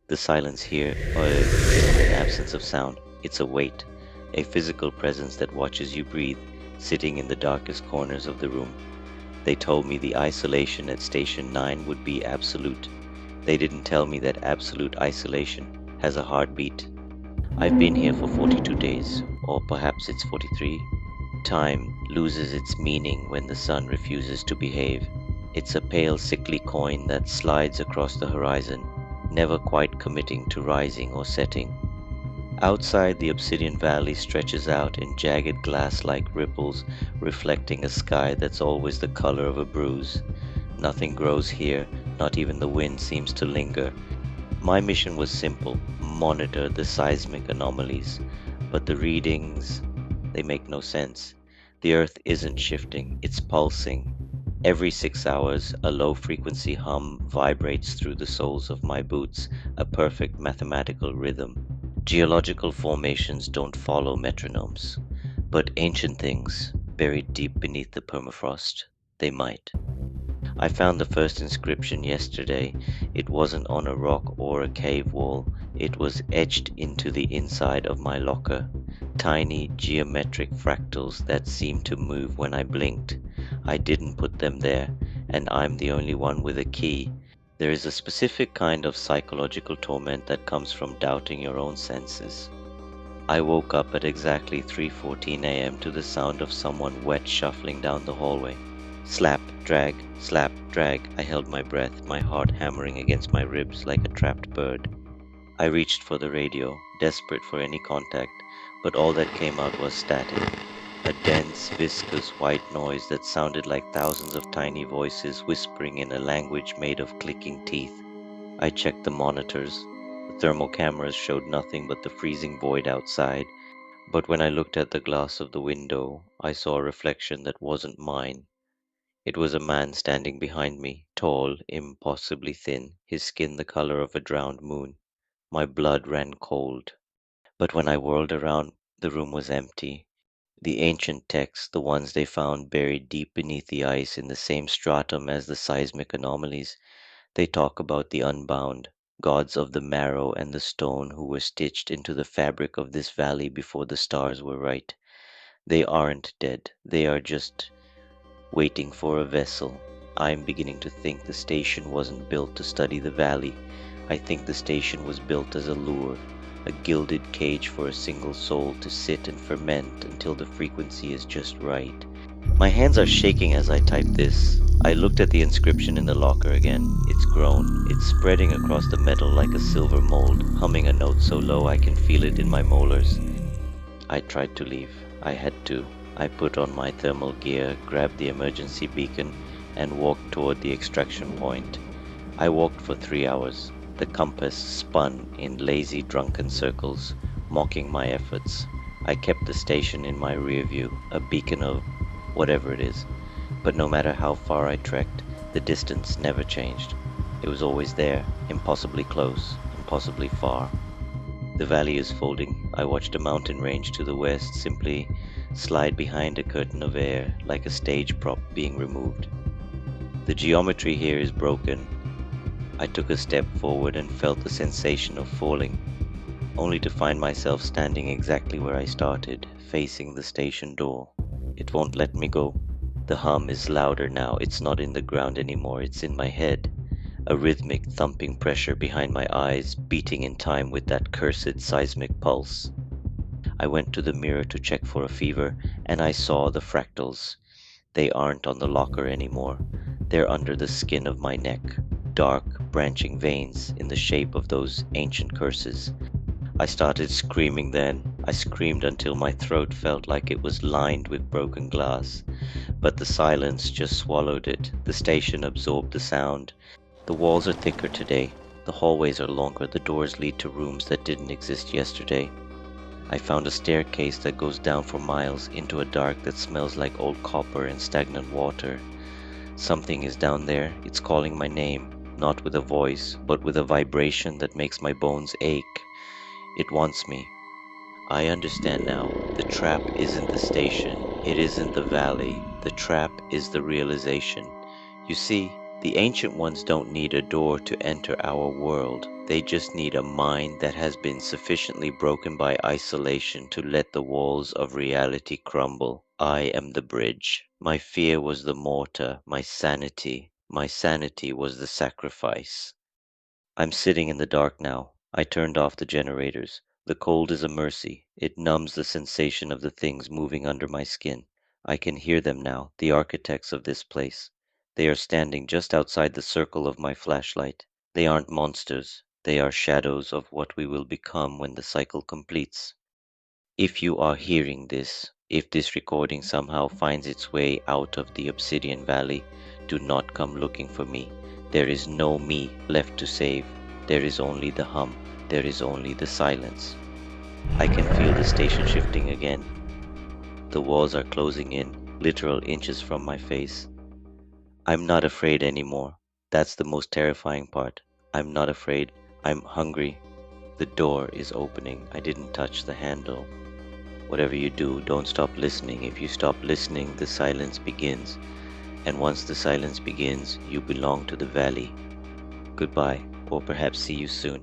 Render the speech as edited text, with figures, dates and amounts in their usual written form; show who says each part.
Speaker 1: The silence here isn't an absence of sound, it's a weight, a physical presence that watches you breathe, sitting in the darkest corners of the room. They told me the isolation at Station 9 would be absolute. They didn't tell me that absolute isolation has a heartbeat. I've been here for 42 days, or perhaps it's 43. Time loses its meaning when the sun refuses to behave. It's a pale, sickly coin that slides across the horizon, never quite committing to rising or setting. Outside, the Obsidian Valley stretches out in jagged glass-like ripples, reflecting a sky that's always the color of a bruise. Nothing grows here, not even the wind seems to linger. My mission was simple: monitor the seismic anomalies. But the readings, they make no sense. The Earth isn't shifting, it's pulsing. Every 6 hours, a low-frequency hum vibrates through the soles of my boots, a perfect mathematical rhythm. Geological formations don't follow metronomes, but ancient things, buried deep beneath the permafrost, they might. I found the first inscription yesterday. It wasn't on a rock or a cave wall. It was etched into the inside of my locker. Tiny geometric fractals that seemed to move when I blinked. I didn't put them there, and I'm the only one with a key. There is a specific kind of psychological torment that comes from doubting your own senses. I woke up at exactly 3:14 a.m. to the sound of someone wet shuffling down the hallway. Slap, drag, slap, drag. I held my breath, my heart hammering against my ribs like a trapped bird. I reached for the radio, desperate for any contact, but all that came out was static. A dense, viscous white noise that sounded like thousands of tiny voices whispering in a language made of clicking teeth. I checked the monitors. The thermal cameras showed nothing but the freezing void outside, but when I looked at the glass of the window, I saw a reflection that wasn't mine. It was a man standing behind me, tall, impossibly thin, his skin the color of a drowned moon. My blood ran cold. But when I whirled around, the room was empty. The ancient texts, the ones they found buried deep beneath the ice in the same stratum as the seismic anomalies, they talk about the Unbound, gods of the marrow and the stone who were stitched into the fabric of this valley before the stars were right. They aren't dead, they are just waiting for a vessel. I'm beginning to think the station wasn't built to study the valley. I think the station was built as a lure, a gilded cage for a single soul to sit and ferment until the frequency is just right. My hands are shaking as I type this. I looked at the inscription in the locker again. It's grown. It's spreading across the metal like a silver mold, humming a note so low I can feel it in my molars. I tried to leave. I had to. I put on my thermal gear, grabbed the emergency beacon, and walked toward the extraction point. I walked for 3 hours. The compass spun in lazy, drunken circles, mocking my efforts. I kept the station in my rear view, a beacon of whatever it is. But no matter how far I trekked, the distance never changed. It was always there, impossibly close, impossibly far. The valley is folding. I watched a mountain range to the west simply slide behind a curtain of air like a stage prop being removed. The geometry here is broken. I took a step forward and felt the sensation of falling, only to find myself standing exactly where I started, facing the station door. It won't let me go. The hum is louder now. It's not in the ground anymore, it's in my head. A rhythmic thumping pressure behind my eyes, beating in time with that cursed seismic pulse. I went to the mirror to check for a fever, and I saw the fractals. They aren't on the locker anymore. They're under the skin of my neck, dark, branching veins in the shape of those ancient curses. I started screaming then. I screamed until my throat felt like it was lined with broken glass. But the silence just swallowed it. The station absorbed the sound. The walls are thicker today. The hallways are longer. The doors lead to rooms that didn't exist yesterday. I found a staircase that goes down for miles into a dark that smells like old copper and stagnant water. Something is down there. It's calling my name, not with a voice, but with a vibration that makes my bones ache. It wants me. I understand now. The trap isn't the station. It isn't the valley. The trap is the realization. You see, The ancient ones don't need a door to enter our world. They just need a mind that has been sufficiently broken by isolation to let the walls of reality crumble. I am the bridge. My fear was the mortar, my sanity was the sacrifice. I'm sitting in the dark now. I turned off the generators. The cold is a mercy. It numbs the sensation of the things moving under my skin. I can hear them now, the architects of this place. They are standing just outside the circle of my flashlight. They aren't monsters. They are shadows of what we will become when the cycle completes. If you are hearing this, if this recording somehow finds its way out of the Obsidian Valley, do not come looking for me. There is no me left to save. There is only the hum. There is only the silence. I can feel the station shifting again. The walls are closing in, literal inches from my face. I'm not afraid anymore. That's the most terrifying part. I'm not afraid. I'm hungry. The door is opening. I didn't touch the handle. Whatever you do, don't stop listening. If you stop listening, the silence begins. And once the silence begins, you belong to the valley. Goodbye, or perhaps see you soon.